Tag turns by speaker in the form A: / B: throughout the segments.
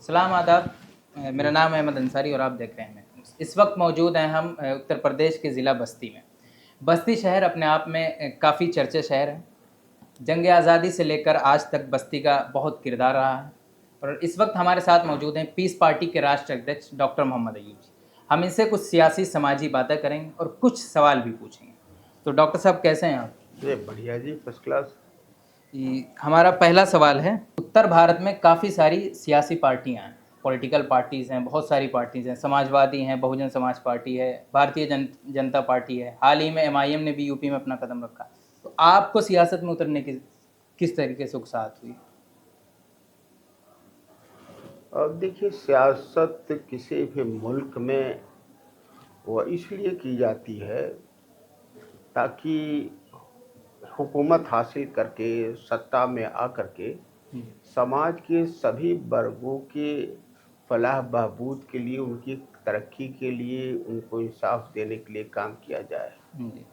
A: सलाम आदाब। मेरा नाम है अहमद अंसारी और आप देख रहे हैं। इस वक्त मौजूद हैं हम उत्तर प्रदेश के ज़िला बस्ती में। बस्ती शहर अपने आप में काफ़ी चर्चित शहर है। जंग आज़ादी से लेकर आज तक बस्ती का बहुत किरदार रहा है और इस वक्त हमारे साथ मौजूद हैं पीस पार्टी के राष्ट्रीय अध्यक्ष डॉक्टर मोहम्मद अयूब जी। हम इनसे कुछ सियासी समाजी बातें करेंगे और कुछ सवाल भी पूछेंगे। तो डॉक्टर साहब कैसे हैं आप?
B: ये बढ़िया जी, फर्स्ट क्लास।
A: हमारा पहला सवाल है, उत्तर भारत में काफ़ी सारी सियासी पार्टियां हैं, पॉलिटिकल पार्टीज़ हैं, बहुत सारी पार्टीज़ हैं, समाजवादी हैं, बहुजन समाज पार्टी है, भारतीय जनता पार्टी है, हाल ही में एमआईएम ने भी यूपी में अपना कदम रखा। तो आपको सियासत में उतरने की किस तरीके से उकसाहट हुई?
B: अब देखिए, सियासत किसी भी मुल्क में वो इसलिए की जाती है ताकि हुकूमत हासिल करके सत्ता में आकर के समाज के सभी वर्गों के फलाह बहबूद के लिए, उनकी तरक्की के लिए, उनको इंसाफ देने के लिए काम किया जाए।
A: जी।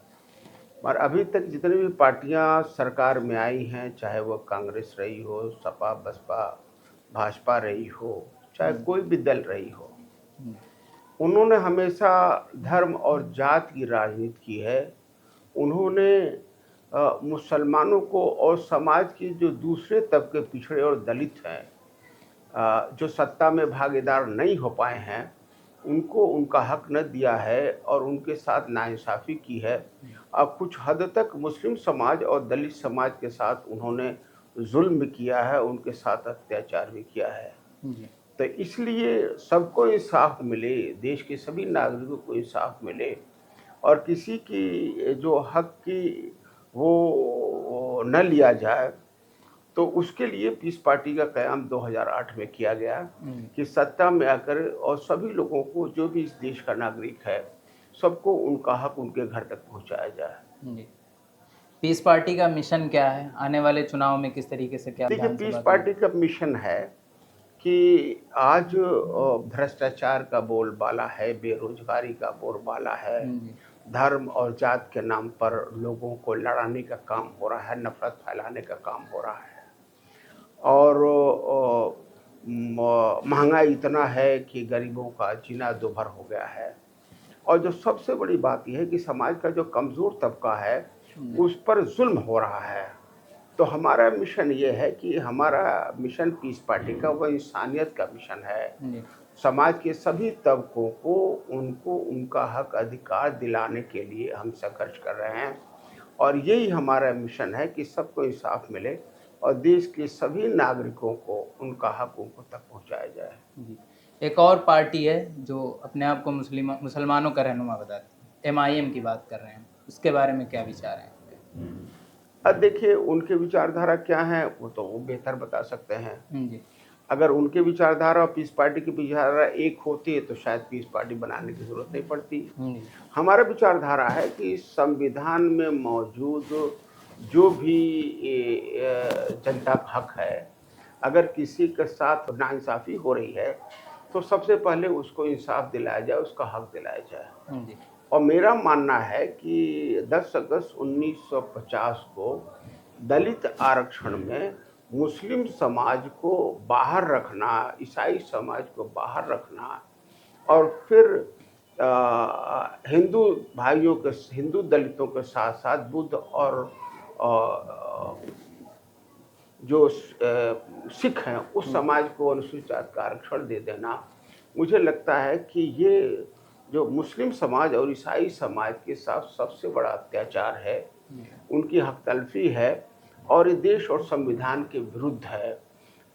B: और अभी तक जितनी भी पार्टियां सरकार में आई हैं, चाहे वो कांग्रेस रही हो, सपा बसपा भाजपा रही हो, चाहे कोई भी दल रही हो, उन्होंने हमेशा धर्म और जात की राजनीति की है। उन्होंने मुसलमानों को और समाज के जो दूसरे तबके पिछड़े और दलित हैं, जो सत्ता में भागीदार नहीं हो पाए हैं, उनको उनका हक न दिया है और उनके साथ नाइंसाफ़ी की है। अब कुछ हद तक मुस्लिम समाज और दलित समाज के साथ उन्होंने जुल्म किया है, उनके साथ अत्याचार भी किया है।
A: जी।
B: तो इसलिए सबको इंसाफ मिले, देश के सभी नागरिकों को इंसाफ मिले और किसी की जो हक की वो न लिया जाए, तो उसके लिए पीस पार्टी का क़याम 2008 में किया गया कि सत्ता में आकर और सभी लोगों को, जो भी इस देश का नागरिक है, सबको उनका हक उनके घर तक पहुंचाया जाए।
A: जी। पीस पार्टी का मिशन क्या है? आने वाले चुनाव में किस तरीके से क्या
B: देखिए, पीस
A: विधानसभा के
B: पार्टी
A: लिए?
B: का मिशन है कि आज भ्रष्टाचार का बोलबाला है, बेरोजगारी का बोलबाला है,
A: जी।
B: धर्म और जात के नाम पर लोगों को लड़ाने का काम हो रहा है, नफरत फैलाने का काम हो रहा है और महंगाई इतना है कि गरीबों का जीना दूभर हो गया है। और जो सबसे बड़ी बात यह है कि समाज का जो कमज़ोर तबका है, उस पर जुल्म हो रहा है। तो हमारा मिशन ये है कि हमारा मिशन पीस पार्टी का वो इंसानियत का मिशन है।
A: जी।
B: समाज के सभी तबकों को उनको उनका हक अधिकार दिलाने के लिए हम संघर्ष कर रहे हैं और यही हमारा मिशन है कि सबको इंसाफ मिले और देश के सभी नागरिकों को उनका हक उनको तक पहुंचाया जाए।
A: जी। एक और पार्टी है जो अपने आप को मुसलमानों का रहनुमा बताती है, एमआईएम की बात कर रहे हैं, उसके बारे में क्या विचार हैं आपके?
B: अब देखिए, उनके विचारधारा क्या है वो तो वो बेहतर बता सकते हैं।
A: जी।
B: अगर उनके विचारधारा और पीस पार्टी की विचारधारा एक होती है तो शायद पीस पार्टी बनाने की जरूरत नहीं पड़ती।
A: जी।
B: हमारा विचारधारा है कि संविधान में मौजूद जो भी जनता का हक है, अगर किसी के साथ नाइंसाफ़ी हो रही है तो सबसे पहले उसको इंसाफ दिलाया जाए, उसका हक दिलाया जाए।
A: जी।
B: और मेरा मानना है कि 10 अगस्त 1950 को दलित आरक्षण में मुस्लिम समाज को बाहर रखना, ईसाई समाज को बाहर रखना और फिर हिंदू भाइयों के, हिंदू दलितों के साथ साथ बुद्ध और जो सिख हैं उस समाज को अनुसूचित जाति का आरक्षण दे देना, मुझे लगता है कि ये जो मुस्लिम समाज और ईसाई समाज के साथ सबसे बड़ा अत्याचार है, उनकी हक तलफी है और ये देश और संविधान के विरुद्ध है।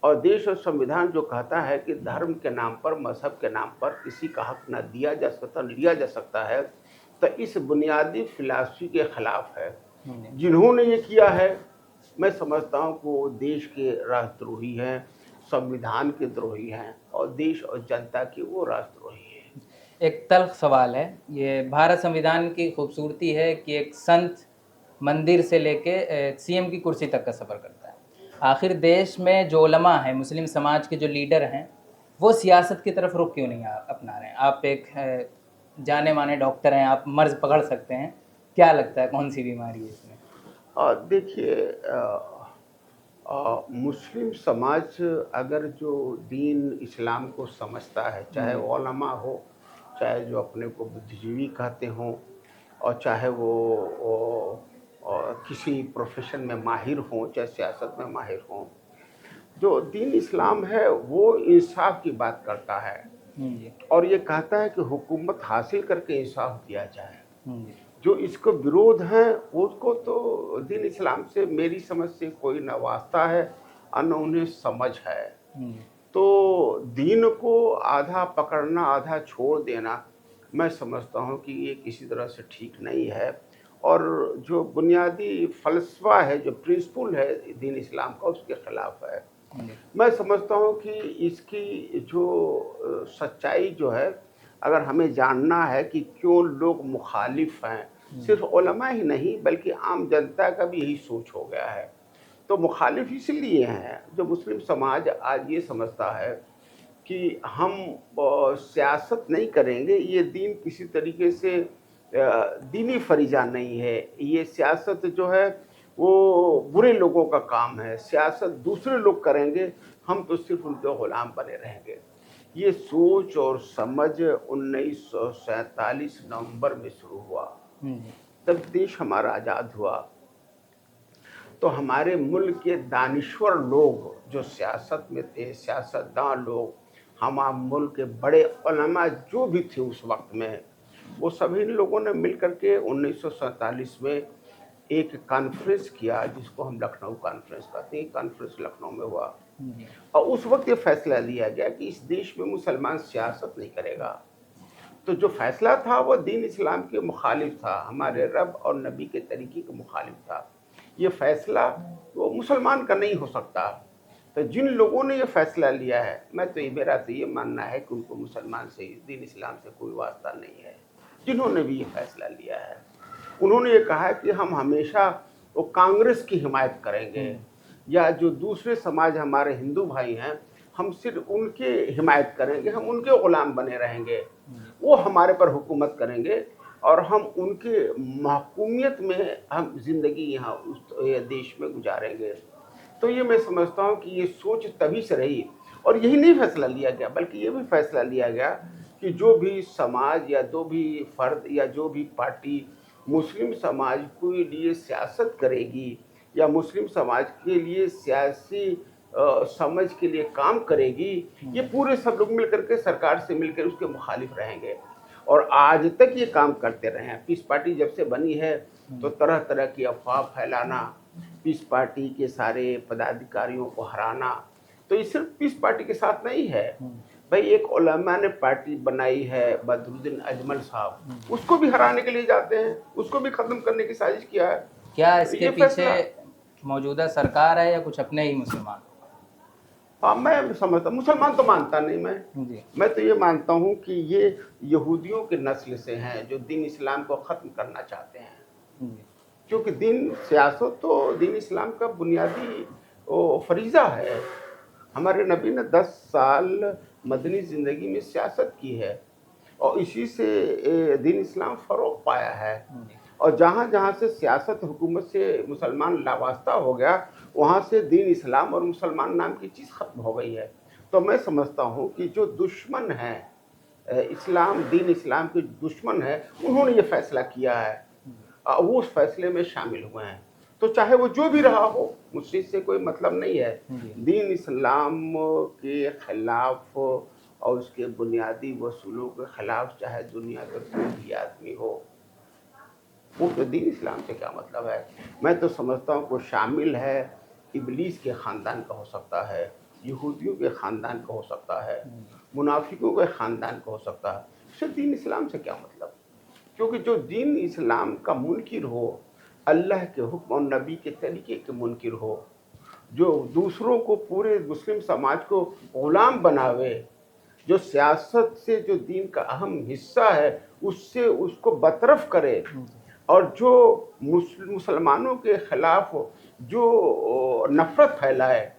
B: और देश और संविधान जो कहता है कि धर्म के नाम पर, मजहब के नाम पर किसी का हक न दिया जा सकता, न लिया जा सकता है, तो इस बुनियादी फिलॉसफी के खिलाफ है। जिन्होंने ये किया है, मैं समझता हूँ कि वो देश के राष्ट्रद्रोही हैं, संविधान के द्रोही हैं और देश और जनता के वो राष्ट्रद्रोही हैं।
A: एक तल्ख सवाल है, ये भारत संविधान की खूबसूरती है कि एक संत मंदिर से लेके सीएम की कुर्सी तक का सफ़र करता है। आखिर देश में जो उलमा है, मुस्लिम समाज के जो लीडर हैं, वो सियासत की तरफ रुख क्यों नहीं अपना रहे हैं? आप एक जाने माने डॉक्टर हैं, आप मर्ज़ पकड़ सकते हैं, क्या लगता है कौन सी बीमारी है इसमें?
B: और देखिए, मुस्लिम समाज अगर जो दीन इस्लाम को समझता है, चाहे वो उलमा हो, चाहे जो अपने को बुद्धिजीवी कहते हों, और चाहे वो किसी प्रोफेशन में माहिर हों, चाहे सियासत में माहिर हों, जो दीन इस्लाम है वो इंसाफ की बात करता है
A: जी।
B: और ये कहता है कि हुकूमत हासिल करके इंसाफ दिया जाए।
A: जी।
B: जो इसको विरोध है उसको तो दीन इस्लाम से मेरी समझ से कोई न वास्ता है और न उन्हें समझ है।
A: जी।
B: तो दीन को आधा पकड़ना आधा छोड़ देना, मैं समझता हूँ कि ये किसी तरह से ठीक नहीं है। और जो बुनियादी फ़लसफ़ा है, जो प्रिंसिपल है दीन इस्लाम का, उसके ख़िलाफ़ है।
A: जी।
B: मैं समझता हूँ कि इसकी जो सच्चाई जो है, अगर हमें जानना है कि क्यों लोग मुखालिफ हैं, सिर्फ उलमा ही नहीं बल्कि आम जनता का भी यही सोच हो गया है। तो मुखालिफ इसलिए हैं, जो मुस्लिम समाज आज ये समझता है कि हम सियासत नहीं करेंगे, ये दीन किसी तरीके से दीनी फरीज़ा नहीं है। ये सियासत जो है वो बुरे लोगों का काम है, सियासत दूसरे लोग करेंगे, हम तो सिर्फ उनके ग़ुलाम बने रहेंगे। ये सोच और समझ 1947 नवंबर में शुरू हुआ,
A: जी।
B: तब देश हमारा आज़ाद हुआ। तो हमारे मुल्क के दानिश्वर लोग जो सियासत में थे, सियासतदान लोग, हमारे मुल्क के बड़े उलमा जो भी थे उस वक्त में, वो सभी लोगों ने मिल कर के 1947 में एक कॉन्फ्रेंस किया, जिसको हम लखनऊ कॉन्फ्रेंस कहते हैं। कॉन्फ्रेंस लखनऊ में हुआ
A: जी।
B: और उस वक्त ये फैसला लिया गया कि इस देश में मुसलमान सियासत नहीं करेगा। तो जो फैसला था वो दीन इस्लाम के मुखालिफ था, हमारे रब और नबी के तरीके के मुखालिफ था। ये फैसला वो मुसलमान का नहीं हो सकता। तो जिन लोगों ने ये फैसला लिया है, मेरा तो ये मानना है कि उनको मुसलमान से, दीन इस्लाम से कोई वास्ता नहीं है। जिन्होंने भी ये फैसला लिया है, उन्होंने ये कहा है कि हम हमेशा वो कांग्रेस की हिमायत करेंगे, या जो दूसरे समाज हमारे हिंदू भाई हैं, हम सिर्फ उनके हिमायत करेंगे, हम उनके ग़ुलाम बने रहेंगे, वो हमारे पर हुकूमत करेंगे और हम उनके महकूमियत में हम ज़िंदगी यहाँ उस देश में गुजारेंगे। तो ये मैं समझता हूँ कि ये सोच तभी से रही, और यही नहीं फैसला लिया गया, बल्कि ये भी फैसला लिया गया कि जो भी समाज या जो भी फ़र्द या जो भी पार्टी मुस्लिम समाज के लिए सियासत करेगी या मुस्लिम समाज के लिए सियासी समझ के लिए काम करेगी, ये पूरे सब लोग मिल करके सरकार से मिलकर उसके मुखालिफ रहेंगे। और आज तक ये काम करते रहे हैं। पीस पार्टी जब से बनी है तो तरह तरह की अफवाह फैलाना, पीस पार्टी के सारे पदाधिकारियों को हराना, तो ये सिर्फ पीस पार्टी के साथ नहीं है भाई। एक उलमा ने पार्टी बनाई है, बदरुद्दीन अजमल साहब, उसको भी हराने के लिए जाते हैं, उसको भी ख़त्म करने की साजिश किया है।
A: क्या
B: तो
A: इसके
B: ये
A: पीछे
B: फैसला,
A: मौजूदा सरकार है या कुछ अपने ही मुसलमान?
B: हाँ, मैं समझता, मुसलमान तो मानता नहीं
A: जी।
B: मैं तो ये मानता हूँ कि ये यहूदियों के नस्ल से हैं जो दीन इस्लाम को ख़त्म करना चाहते हैं।
A: जी।
B: क्योंकि दीन सियासत तो दीन इस्लाम का बुनियादी फरीज़ा है। हमारे नबी ने 10 साल मदनी ज़िंदगी में सियासत की है और इसी से दीन इस्लाम फ़रोग़ पाया है।
A: जी।
B: और जहाँ-जहाँ से सियासत हुकूमत से मुसलमान लावास्ता हो गया, वहाँ से दीन इस्लाम और मुसलमान नाम की चीज़ ख़त्म हो गई है। तो मैं समझता हूँ कि जो दुश्मन हैं इस्लाम, दीन इस्लाम के दुश्मन हैं, उन्होंने ये फ़ैसला किया है। वो उस फ़ैसले में शामिल हुए हैं। तो चाहे वो जो भी रहा हो, मुझसे इससे कोई मतलब नहीं है।
A: जी।
B: दीन इस्लाम के ख़िलाफ़ और उसके बुनियादी वसूलों के ख़िलाफ़ चाहे दुनिया का कोई भी आदमी हो, वो तो दीन इस्लाम से क्या मतलब है। मैं तो समझता हूँ वो शामिल है, इब्लीस के ख़ानदान का हो सकता है, यहूदियों के ख़ानदान का हो सकता है, मुनाफिकों के ख़ानदान का हो सकता है, उससे दीन इस्लाम से क्या मतलब। क्योंकि जो दीन इस्लाम का मुनकिर हो, अल्लाह के हुक्म और नबी के तरीके के मुनकिर हो, जो दूसरों को, पूरे मुस्लिम समाज को ग़ुलाम बनावे, जो सियासत से जो दीन का अहम हिस्सा है उससे उसको बतरफ करे, और जो मुसलमानों के ख़िलाफ़ जो नफ़रत फैलाए,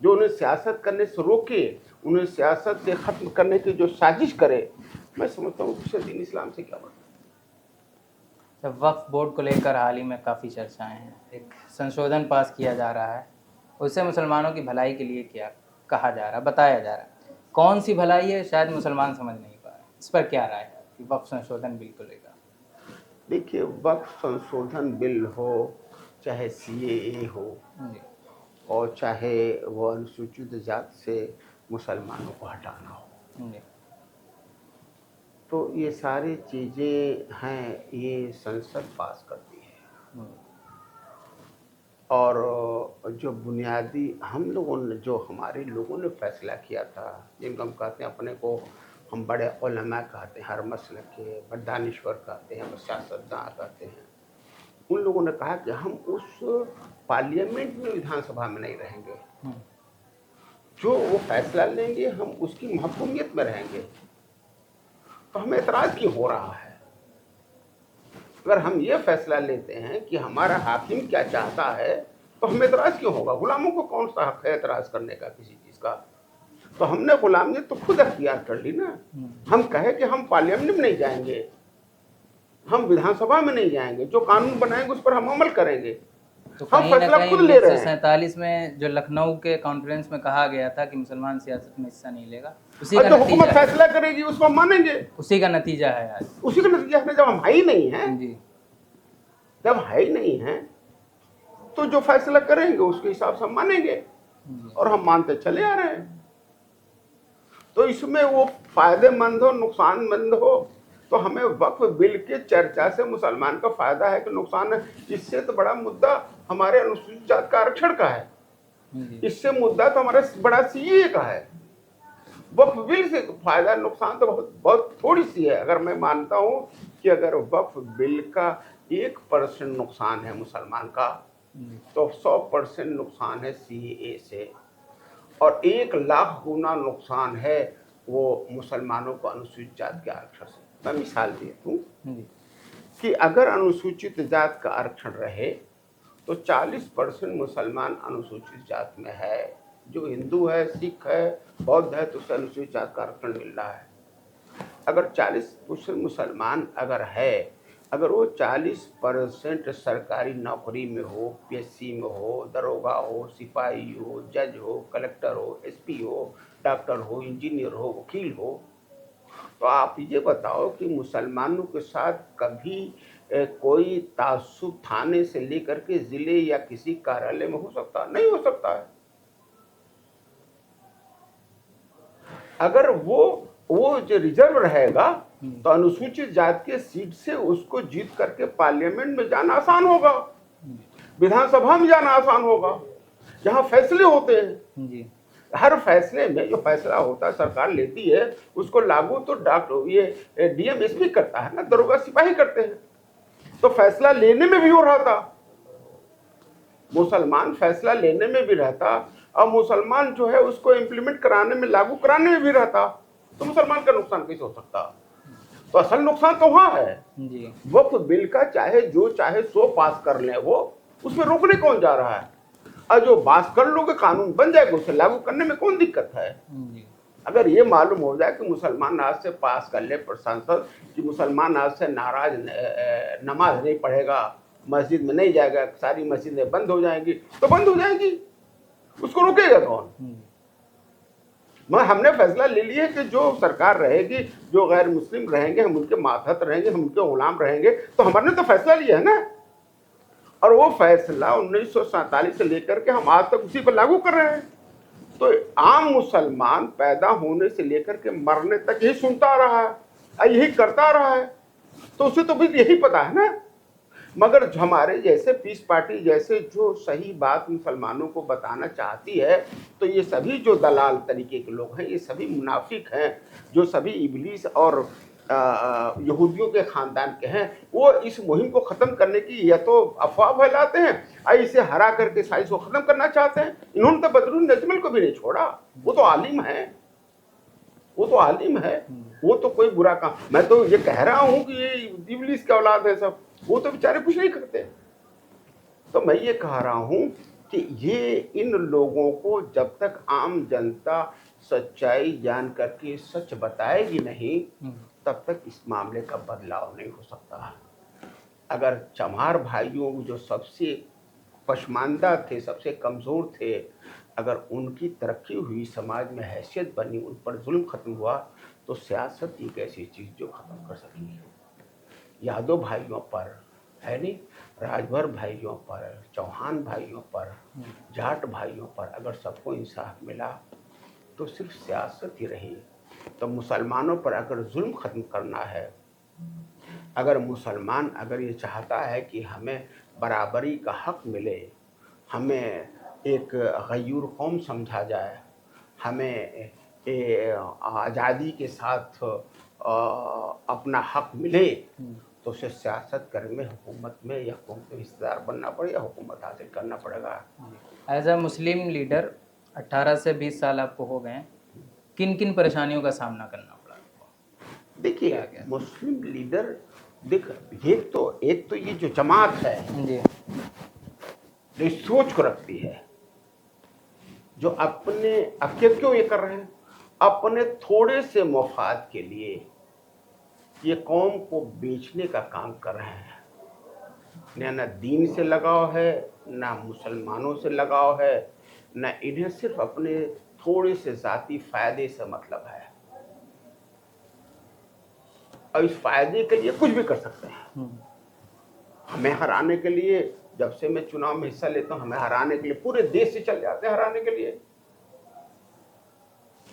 B: जो उन्हें सियासत करने से रोके, उन्हें सियासत से ख़त्म करने की जो साजिश करे, मैं समझता हूँ उससे दीन इस्लाम से क्या मतलब।
A: जब वक्फ बोर्ड को लेकर हाल ही में काफ़ी चर्चाएं हैं, एक संशोधन पास किया जा रहा है उससे मुसलमानों की भलाई के लिए क्या कहा जा रहा है, बताया जा रहा है, कौन सी भलाई है शायद मुसलमान समझ नहीं पा रहे। इस पर क्या राय है कि वक्फ संशोधन बिल को लेकर?
B: देखिए, वक्फ संशोधन बिल हो, चाहे सीएए हो,
A: जी।
B: और चाहे वो अनुसूचित जाति से मुसलमानों को हटाना हो,
A: जी।
B: तो ये सारी चीज़ें हैं, ये संसद पास करती है। और जो बुनियादी हम लोगों ने, जो हमारे लोगों ने फैसला किया था, जिनको हम कहते हैं अपने को, हम बड़े उलमा कहते हैं, हर मसले के दानिश्वर कहते हैं, सियासतदान कहते हैं, उन लोगों ने कहा कि हम उस पार्लियामेंट में, विधानसभा में नहीं रहेंगे, जो वो फैसला लेंगे हम उसकी महकूमियत में रहेंगे। तो हमें एतराज़ क्यों हो रहा है? अगर हम ये फैसला लेते हैं कि हमारा हाकिम क्या चाहता है, तो हमें एतराज़ क्यों होगा? गुलामों को कौन सा हक है एतराज़ करने का किसी चीज़ का? तो हमने गुलामियत तो खुद अख्तियार कर ली ना। हम कहे कि हम पार्लियामेंट में नहीं जाएंगे, हम विधानसभा में नहीं जाएंगे, जो कानून बनाएंगे उस पर हम अमल करेंगे।
A: तो
B: हम
A: कहीं ना
B: फैसला
A: कहीं
B: खुद ले रहे हैं।
A: 1947 में जो लखनऊ के कॉन्फ्रेंस में कहा गया था कि मुसलमान सियासत में हिस्सा नहीं लेगा, उसी
B: और
A: का
B: जो हुकूमत
A: नतीजा है।
B: फैसला करेगी उसको हम मानेंगे।
A: उसी का नतीजा है आज।
B: उसी का नतीजा है। जब हम है ही नहीं हैं,
A: जी।
B: जब है ही नहीं हैं, तो जो फैसला करेंगे उसके हिसाब से हम मानेंगे, और हम मानते चले आ रहे हैं। तो इसमें वो फायदेमंद हो नुकसानमंद हो, तो हमें वक्फ बिल के चर्चा से मुसलमान का फायदा है कि नुकसान है, इससे तो बड़ा मुद्दा हमारे अनुसूचित जाति का आरक्षण का है। इससे मुद्दा तो हमारा बड़ा सीए का है। वक्फ बिल से फायदा नुकसान तो बहुत बहुत थोड़ी सी है। अगर मैं मानता हूं कि अगर वक्फ बिल का 1% नुकसान है मुसलमान का, तो 100% नुकसान है सीए से, और 1,00,000 गुना नुकसान है वो मुसलमानों को अनुसूचित जाति के आरक्षण से। मैं मिसाल देता हूँ कि अगर अनुसूचित जाति का आरक्षण रहे तो 40% मुसलमान अनुसूचित जाति में है। जो हिंदू है, सिख है, बौद्ध है, तो उसे अनुसूचित जाति का आरक्षण मिल रहा है। अगर 40% मुसलमान अगर है, अगर वो 40% सरकारी नौकरी में हो, पीएससी में हो, दरोगा हो, सिपाही हो, जज हो, कलेक्टर हो, एसपी हो, डॉक्टर हो, इंजीनियर हो, वकील हो, तो आप ये बताओ कि मुसलमानों के साथ कभी कोई तासुब थाने से लेकर के जिले या किसी कार्यालय में हो सकता? नहीं हो सकता है। अगर वो जो रिजर्व रहेगा, तो अनुसूचित जाति के सीट से उसको जीत करके पार्लियामेंट में जाना आसान होगा, विधानसभा में जाना आसान होगा, जहां फैसले होते हैं। जी। हर फैसले में जो फैसला होता है सरकार लेती है, उसको लागू तो डॉक्टर ये डीएम एसपी करता है ना, दरोगा सिपाही करते हैं। तो फैसला लेने में भी हो रहा था, मुसलमान फैसला लेने में भी रहता, और मुसलमान जो है उसको इम्प्लीमेंट कराने में, लागू कराने में भी रहता, तो मुसलमान का नुकसान कैसे हो सकता? तो असल नुकसान तो वहां है। वक्फ बिल का चाहे जो चाहे सो पास कर ले, वो उसमें रोकने कौन जा रहा है? और जो पास कर लोगे कानून बन जाएगा, उसे लागू करने में कौन दिक्कत है? अगर ये मालूम हो जाए कि मुसलमान आज से पास कर ले सांसद कि मुसलमान आज से नाराज नमाज नहीं पढ़ेगा, मस्जिद में नहीं जाएगा, सारी मस्जिदें बंद हो जाएंगी, तो बंद हो जाएगी, उसको रोकेगा कौन? हमने फैसला ले लिया कि जो सरकार रहेगी, जो गैर मुस्लिम रहेंगे, हम उनके मातहत रहेंगे, हम उनके गुलाम रहेंगे, तो हमने तो फैसला लिया है ना। और वो फैसला 1947 से लेकर के हम आज तक उसी पर लागू कर रहे हैं। तो आम मुसलमान पैदा होने से लेकर के मरने तक यही सुनता रहा है, यही करता रहा है, तो उसे तो भी यही पता है ना। मगर हमारे जैसे पीस पार्टी जैसे जो सही बात मुसलमानों को बताना चाहती है, तो ये सभी जो दलाल तरीके के लोग हैं, ये सभी मुनाफिक हैं, जो सभी इबलीस और यहूदियों के खानदान के हैं, वो इस मुहिम को ख़त्म करने की या तो अफवाह फैलाते हैं, और इसे हरा करके साइंस को ख़त्म करना चाहते हैं। इन्होंने तो बदरुन नजमल को भी नहीं छोड़ा, वो तो आलिम है, वो तो आलिम है, वो तो कोई बुरा काम। मैं तो ये कह रहा हूँ कि ये इबलीस की औलाद है सब, वो तो बेचारे कुछ नहीं करते। तो मैं ये कह रहा हूँ कि ये इन लोगों को जब तक आम जनता सच्चाई जान करके सच बताएगी नहीं, तब तक इस मामले का बदलाव नहीं हो सकता। अगर चमार भाइयों जो सबसे पसमानदा थे, सबसे कमज़ोर थे, अगर उनकी तरक्की हुई, समाज में हैसियत बनी, उन पर जुल्म ख़त्म हुआ, तो सियासत एक ऐसी चीज़ जो ख़त्म कर सकी। यादव भाइयों पर, है नहीं, राजभर भाइयों पर, चौहान भाइयों पर, जाट भाइयों पर अगर सबको इंसाफ मिला तो सिर्फ सियासत ही रही। तो मुसलमानों पर अगर जुल्म ख़त्म करना है, अगर मुसलमान अगर ये चाहता है कि हमें बराबरी का हक मिले, हमें एक गयूर कौम समझा जाए, हमें आज़ादी के साथ अपना हक मिले, तो उसे सियासत करने में, हुकूमत में या हुकूमत में हिस्सेदार बनना पड़ेगा, हुकूमत हासिल करना पड़ेगा।
A: एज अ मुस्लिम लीडर 18 से 20 साल आपको हो गए हैं, किन किन परेशानियों का सामना करना पड़ा आपको?
B: देखिए, मुस्लिम लीडर, देख, एक तो ये जो जमात है
A: जी
B: जो इस सोच को रखती है, जो अपने अब क्यों ये कर रहे हैं, अपने थोड़े से मफाद के लिए ये कौम को बेचने का काम कर रहे हैं। ना दीन से लगाव है, ना मुसलमानों से लगाव है, ना इन्हें सिर्फ अपने थोड़े से जाती फायदे से मतलब है, और इस फायदे के लिए कुछ भी कर सकते हैं। हमें हराने के लिए, जब से मैं चुनाव में हिस्सा लेता हूं, हमें हराने के लिए पूरे देश से चले जाते हैं हराने के लिए,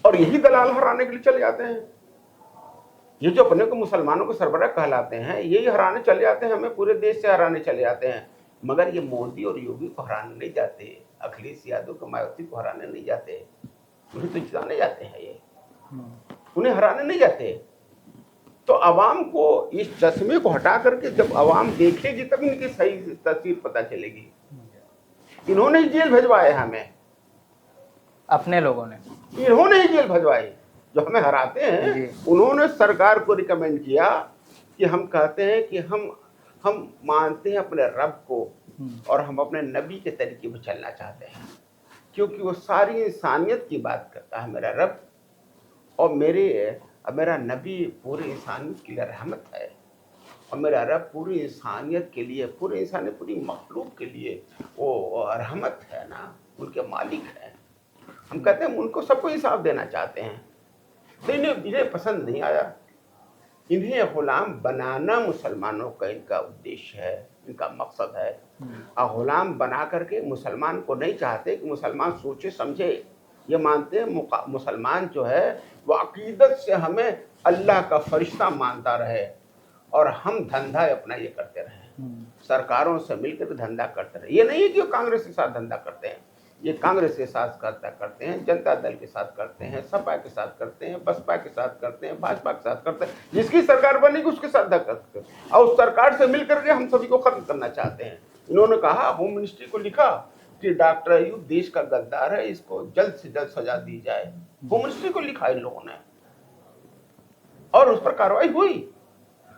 B: और यही दलाल हराने के लिए चले जाते हैं। ये जो अपने को मुसलमानों को सरबराह कहलाते हैं, यही हराने चले जाते हैं, हमें पूरे देश से हराने चले जाते हैं। मगर ये मोदी और योगी को हराने नहीं जाते, अखिलेश यादव को, मायावती को हराने नहीं जाते, उन्हें तो जिताने जाते हैं, ये उन्हें हराने नहीं जाते। तो अवाम को इस चश्मे को हटा करके जब अवाम देखेगी तब इनकी सही तस्वीर पता चलेगी। इन्होंने ही जेल भिजवाए हमें,
A: अपने लोगों ने,
B: इन्होंने ही जेल भिजवाए जो हमें हराते हैं। उन्होंने सरकार को रिकमेंड किया कि हम कहते हैं कि हम मानते हैं अपने रब को, और हम अपने नबी के तरीके पर चलना चाहते हैं, क्योंकि वो सारी इंसानियत की बात करता है। मेरा रब और मेरा नबी पूरी इंसानियत के लिए रहमत है, और मेरा रब पूरी इंसानियत के लिए, पूरी मखलूक के लिए वो रहमत है ना, उनके मालिक है। हम कहते हैं उनको सबको इंसाफ देना चाहते हैं, तो इन्हें पसंद नहीं आया। इन्हें गुलाम बनाना मुसलमानों का इनका उद्देश्य है, इनका मकसद है। और गुलाम बना करके मुसलमान को नहीं चाहते कि मुसलमान सोचे समझे। ये मानते हैं मुसलमान जो है वो अकीदत से हमें अल्लाह का फरिश्ता मानता रहे, और हम धंधा अपना ये करते रहे, सरकारों से मिलकर धंधा करते रहे। ये नहीं है कि वो कांग्रेस के साथ धंधा करते हैं, ये कांग्रेस के साथ करते हैं, जनता दल के साथ करते हैं, सपा के साथ करते हैं, बसपा के साथ करते हैं, भाजपा के साथ करते हैं। जिसकी सरकार बनेगी उसके साथ धंधा करते हैं, और उस सरकार से मिलकर के हम सभी को खत्म करना चाहते हैं। इन्होंने कहा, होम मिनिस्ट्री को लिखा कि डॉक्टर अयूब देश का गद्दार है, इसको जल्द से जल्द सजा दी जाए। होम मिनिस्ट्री को लिखा इन लोगों ने, और उस पर कार्रवाई हुई।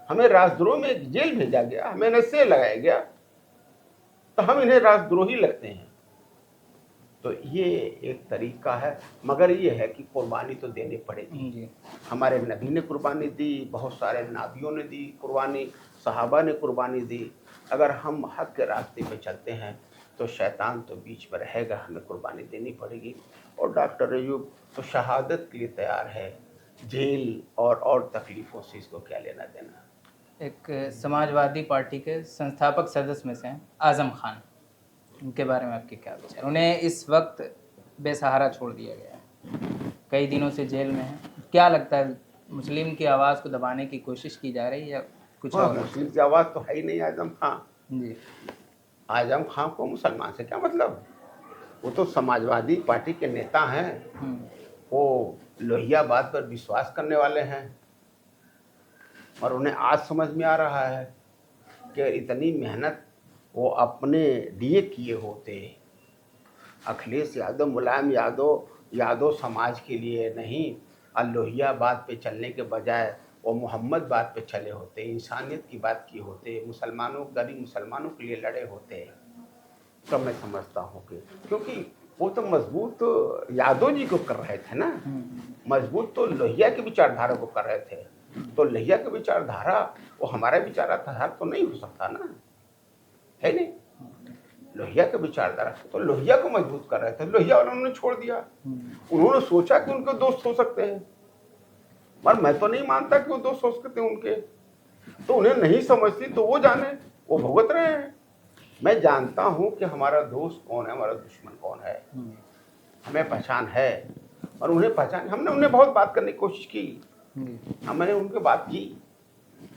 B: हमें राजद्रोह में जेल भेजा गया, हमें नशे लगाया गया, तो हम इन्हें राजद्रोही लगते हैं। तो ये एक तरीका है, मगर ये है कि कुर्बानी तो देनी पड़ेगी। हमारे नबी ने कुर्बानी दी, बहुत सारे नाबियों ने दी कुर्बानी, सहाबा ने कुर्बानी दी। अगर हम हक के रास्ते पे चलते हैं तो शैतान तो बीच में रहेगा, हमें कुर्बानी देनी पड़ेगी। और डॉक्टर अयूब तो शहादत के लिए तैयार है, जेल और तकलीफ़ों से इसको क्या लेना देना।
A: एक समाजवादी पार्टी के संस्थापक सदस्य में से हैं आज़म खान, उनके बारे में आपके क्या विचार? उन्हें इस वक्त बेसहारा छोड़ दिया गया है, कई दिनों से जेल में है। क्या लगता है, मुस्लिम की आवाज़ को दबाने की कोशिश की जा रही है या कुछ और?
B: मुस्लिम की आवाज़ तो है ही नहीं आज़म खान
A: जी।
B: आज़म खान को मुसलमान से क्या मतलब? वो तो समाजवादी पार्टी के नेता हैं, वो लोहिया बात पर विश्वास करने वाले हैं, और उन्हें आज समझ में आ रहा है कि इतनी मेहनत वो अपने लिए किए होते, अखिलेश यादव, मुलायम यादव समाज के लिए नहीं, लोहिया बात पे चलने के बजाय वो मोहम्मद बात पे चले होते, इंसानियत की बात की होते, गरीब मुसलमानों के लिए लड़े होते, तो मैं समझता हूँ कि क्योंकि वो तो मजबूत यादव जी को कर रहे थे ना, मजबूत तो लोहिया की विचारधारा को कर रहे थे। तो लोहिया की विचारधारा वो हमारा विचारधारा तो नहीं हो सकता ना, है नहीं। लोहिया का विचारधारा तो लोहिया को मजबूत कर रहे थे, लोहिया वालों ने छोड़ दिया। उन्होंने सोचा कि उनके दोस्त हो सकते हैं, पर मैं तो नहीं मानता कि वो दोस्त हो सकते हैं उनके, तो उन्हें नहीं समझती तो वो जाने, वो भुगत रहे हैं। मैं जानता हूं कि हमारा दोस्त कौन है, हमारा दुश्मन कौन है, हमें पहचान है, और उन्हें पहचान, हमने उन्हें बहुत बात करने की कोशिश की, हमने उनके बात की,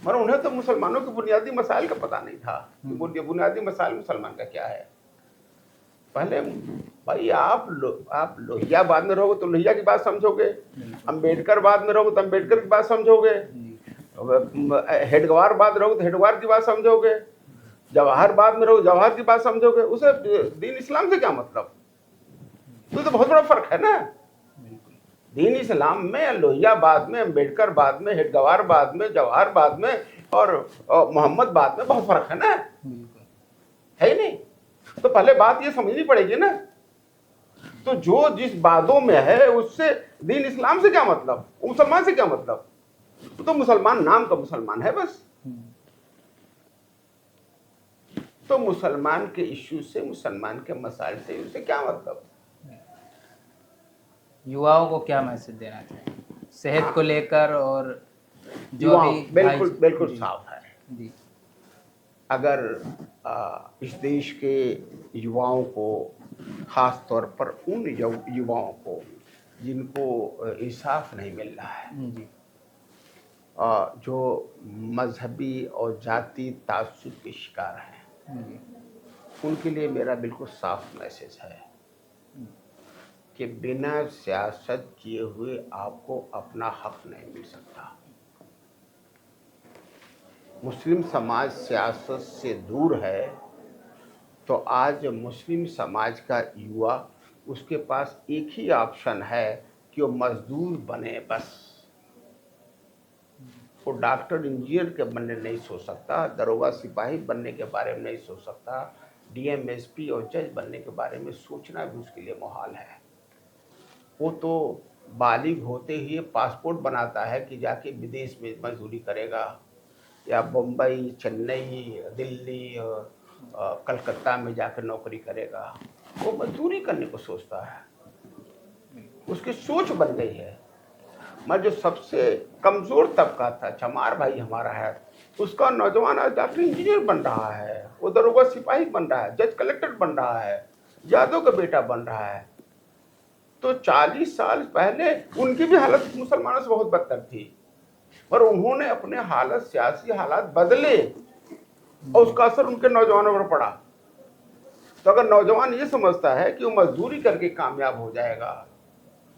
B: पर उन्हें तो मुसलमानों के बुनियादी मसाइल का पता नहीं था कि बुनियादी मसाइल मुसलमान का क्या है। पहले भाई आप लोहिया बाद में रहोगे तो लोहिया की बात समझोगे, अम्बेडकर बाद में रहोगे तो अम्बेडकर की बात समझोगे, हेडगवार बाद रहोगे तो हेडगवार की बात समझोगे, जवाहर बाद में रहोगे जवाहर की बात समझोगे। उसे दीन इस्लाम से क्या मतलब? तो बहुत बड़ा फर्क है ना। दीन इस्लाम में लोहिया बाद में, अम्बेडकर बाद में, हेडगवार बाद में, जवाहर बाद में और मोहम्मद बाद में बहुत फर्क है ना, है ही नहीं? तो पहले बात ये समझनी पड़ेगी ना। तो जो जिस बातों में है उससे दीन इस्लाम से क्या मतलब, मुसलमान से क्या मतलब? तो मुसलमान नाम का मुसलमान है बस। तो मुसलमान के इश्यू से, मुसलमान के मसाइल से उसे क्या मतलब?
A: युवाओं को क्या मैसेज देना चाहिए सेहत को लेकर, और जो भी
B: बिल्कुल साफ है
A: जी।
B: अगर इस देश के युवाओं को, खास तौर पर उन युवाओं को जिनको इंसाफ नहीं मिल रहा है,
A: जी।
B: जो मजहबी और जाति तासुब के शिकार हैं, उनके लिए मेरा बिल्कुल साफ मैसेज है कि बिना सियासत किए हुए आपको अपना हक नहीं मिल सकता। मुस्लिम समाज सियासत से दूर है, तो आज मुस्लिम समाज का युवा, उसके पास एक ही ऑप्शन है कि वो मजदूर बने बस। वो डॉक्टर इंजीनियर के बनने नहीं सोच सकता, दरोगा सिपाही बनने के बारे में नहीं सोच सकता, डीएम एसपी और जज बनने के बारे में सोचना भी उसके लिए मुहाल है। वो तो बालिग होते ही पासपोर्ट बनाता है कि जाके विदेश में मजदूरी करेगा, या बम्बई, चेन्नई, दिल्ली, कलकत्ता में जाकर नौकरी करेगा। वो मजदूरी करने को सोचता है, उसकी सोच बन गई है। मैं जो सबसे कमज़ोर तबका था, चमार भाई हमारा है, उसका नौजवान आज डॉक्टर इंजीनियर बन रहा है, वो दरोगा सिपाही बन रहा है, जज कलेक्टर बन रहा है, यादव का बेटा बन रहा है। तो 40 साल पहले उनकी भी हालत मुसलमानों से बहुत बदतर थी, पर उन्होंने अपने हालत, सियासी हालात बदले और उसका असर उनके नौजवानों पर पड़ा। तो अगर नौजवान ये समझता है कि वो मजदूरी करके कामयाब हो जाएगा,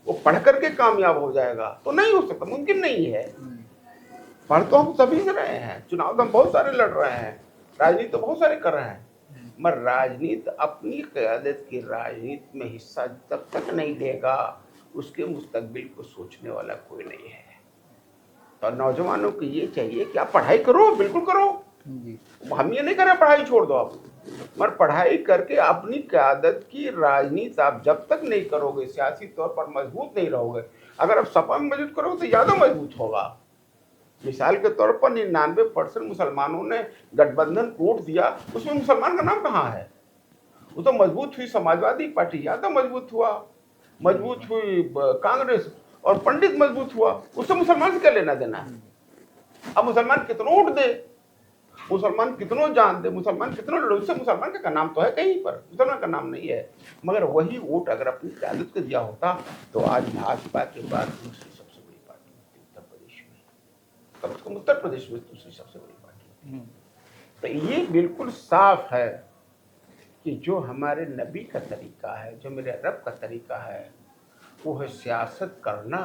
B: वो पढ़ करके कामयाब हो जाएगा, तो नहीं हो सकता, मुमकिन नहीं है। पढ़ तो हम सभी से रहे हैं, चुनाव तो हम बहुत सारे लड़ रहे हैं, राजनीति तो बहुत सारे कर रहे हैं, मगर राजनीति, अपनी क़यादत की राजनीति में हिस्सा जब तक नहीं लेगा, उसके मुस्तकबिल को सोचने वाला कोई नहीं है। तो नौजवानों को ये चाहिए कि आप पढ़ाई करो, बिल्कुल करो, हम ये नहीं कर रहे पढ़ाई छोड़ दो आप, मगर पढ़ाई करके अपनी क़यादत की राजनीति आप जब तक नहीं करोगे, सियासी तौर पर मजबूत नहीं रहोगे। अगर आप सपा में मजबूत करोगे तो ज़्यादा मजबूत होगा। मिसाल के तौर पर 99% मुसलमानों ने गठबंधन वोट दिया, उसमें मुसलमान का नाम कहाँ है? वो तो मजबूत हुई समाजवादी पार्टी, ज़्यादा मजबूत हुआ, मजबूत हुई कांग्रेस, और पंडित मजबूत हुआ, उससे मुसलमान से क्या लेना देना है? अब मुसलमान कितनों वोट दे, मुसलमान कितनों जान दे, मुसलमान कितनों लड़े, उससे मुसलमान का नाम तो है कहीं पर, मुसलमान का नाम नहीं है। मगर वही वोट अगर अपनी क़यादत को दिया होता तो आज भाजपा के बाद दूसरी सबसे बड़ी पार्टी होती उत्तर प्रदेश में, कम से कम उत्तर प्रदेश में दूसरी सबसे बड़ी पार्टी होती। तो ये बिल्कुल साफ है कि जो हमारे नबी का तरीका है, जो मेरे रब का तरीका है, वो है सियासत करना,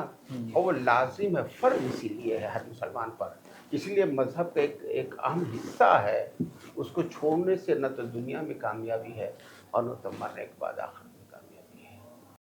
B: और वो लाजिम है, फ़र्ज इसीलिए है हर मुसलमान पर, इसलिए मज़हब का एक अहम हिस्सा है। उसको छोड़ने से न तो दुनिया में कामयाबी है और न तो मरने के बाद आखिरत।